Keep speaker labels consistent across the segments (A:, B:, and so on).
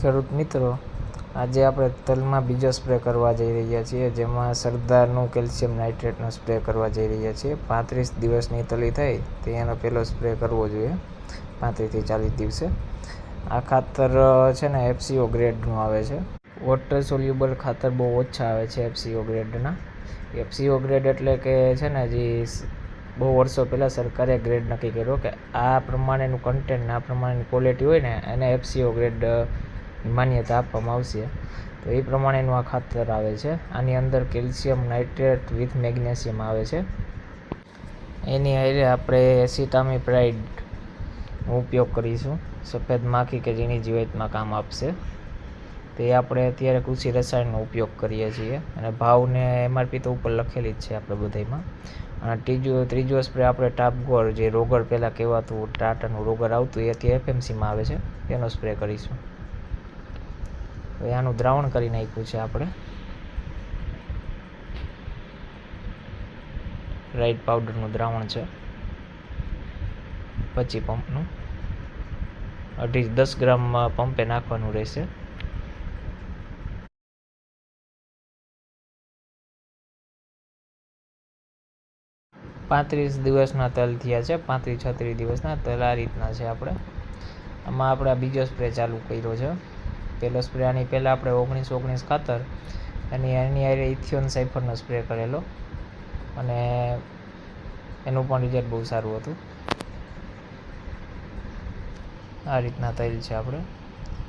A: ખેડૂત મિત્રો, આજે આપણે તલમાં બીજો સ્પ્રે કરવા જઈ રહ્યા છીએ, જેમાં સરદારનું કેલ્શિયમ નાઇટ્રેટનો સ્પ્રે કરવા જઈ રહ્યા છીએ. 35 દિવસની તલી થઈ તે એનો પહેલો સ્પ્રે કરવો જોઈએ, 35 થી 40 દિવસે. આ ખાતર છે ને FCO ગ્રેડનું આવે છે. વોટર સોલ્યુબલ ખાતર બહુ ઓછા આવે છે FCO ગ્રેડના. FCO ગ્રેડ એટલે કે છે ને જે બહુ વર્ષો પહેલાં સરકારે ગ્રેડ નક્કી કર્યો કે આ પ્રમાણેનું કન્ટેન્ટ ને આ પ્રમાણેની ક્વોલિટી હોય ને એને FCO ગ્રેડ માન્યતા આપવામાં આવશે. તો એ પ્રમાણેનું આ ખાતર આવે છે. આની અંદર કેલ્શિયમ નાઇટ્રેટ વિથ મેગ્નેશિયમ આવે છે. એની હારે આપણે એસિટામિપ્રાઇડનો ઉપયોગ કરીશું, સફેદ માખી કે ઝીણી જીવાતમાં કામ આપશે. તે આપણે અત્યારે કૃષિ રસાયણનો ઉપયોગ કરીએ છીએ અને ભાવને MRP તો ઉપર લખેલી જ છે આપણે બધામાં. અને ત્રીજો સ્પ્રે આપણે ટાપગોળ, જે રોગર પહેલાં કહેવાતું ટાટાનું રોગર આવતું એ અત્યારે FMCમાં આવે છે, એનો સ્પ્રે કરીશું. હવે આનું દ્રાવણ કરી નાખ્યું છે આપણે. રાઈડ પાવડરનું દ્રાવણ છે 25 પંપનું, 10 ગ્રામ પંપે નાખવાનું રહેશે. પાંત્રીસ દિવસના તલ થયા છે, 35-36 દિવસના તલ આ રીતના છે. આમાં આપણે આ બીજો સ્પ્રે ચાલુ કર્યો છે. પહેલો સ્પ્રે આની પહેલાં આપણે 19-19 ખાતર એની હારે ઇથિયોન સાઇફરનો સ્પ્રે કરેલો અને એનું પણ રિઝલ્ટ બહુ સારું હતું. આ રીતના તલ છે આપણે.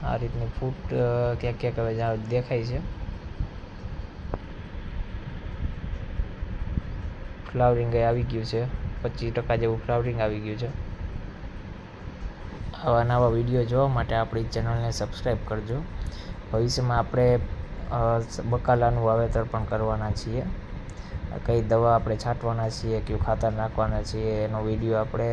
A: આ રીતની ફૂટ ક્યાંક ક્યાંક હવે દેખાય છે. ફ્લાવરિંગ આવી ગયું છે, 25% જેવું ફ્લાવરિંગ આવી ગયું છે. આવા નવા વિડીયો જોવા માટે આપણી ચેનલને સબસ્ક્રાઈબ કરજો. ભવિષ્યમાં આપણે બકાલાનું વાવેતર પણ કરવાના છીએ. કઈ દવા આપણે છાંટવાના છીએ, કયું ખાતર નાખવાના છીએ, એનો વિડીયો આપણે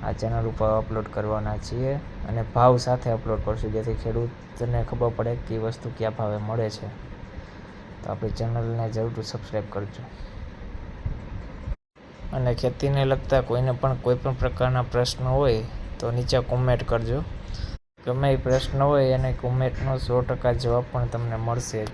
A: આ ચેનલ ઉપર અપલોડ કરવાના છીએ અને ભાવ સાથે અપલોડ કરશું, જેથી ખેડૂતને ખબર પડે કે એ વસ્તુ કયા ભાવે મળે છે. તો આપણી ચેનલને જરૂર સબસ્ક્રાઈબ કરજો. અને ખેતીને લગતા કોઈને પણ કોઈ પણ પ્રકારના પ્રશ્ન હોય તો નીચે કોમેન્ટ કરજો. ગમે એ પ્રશ્ન હોય એને કોમેન્ટનો 100% જવાબ પણ તમને મળશે જ.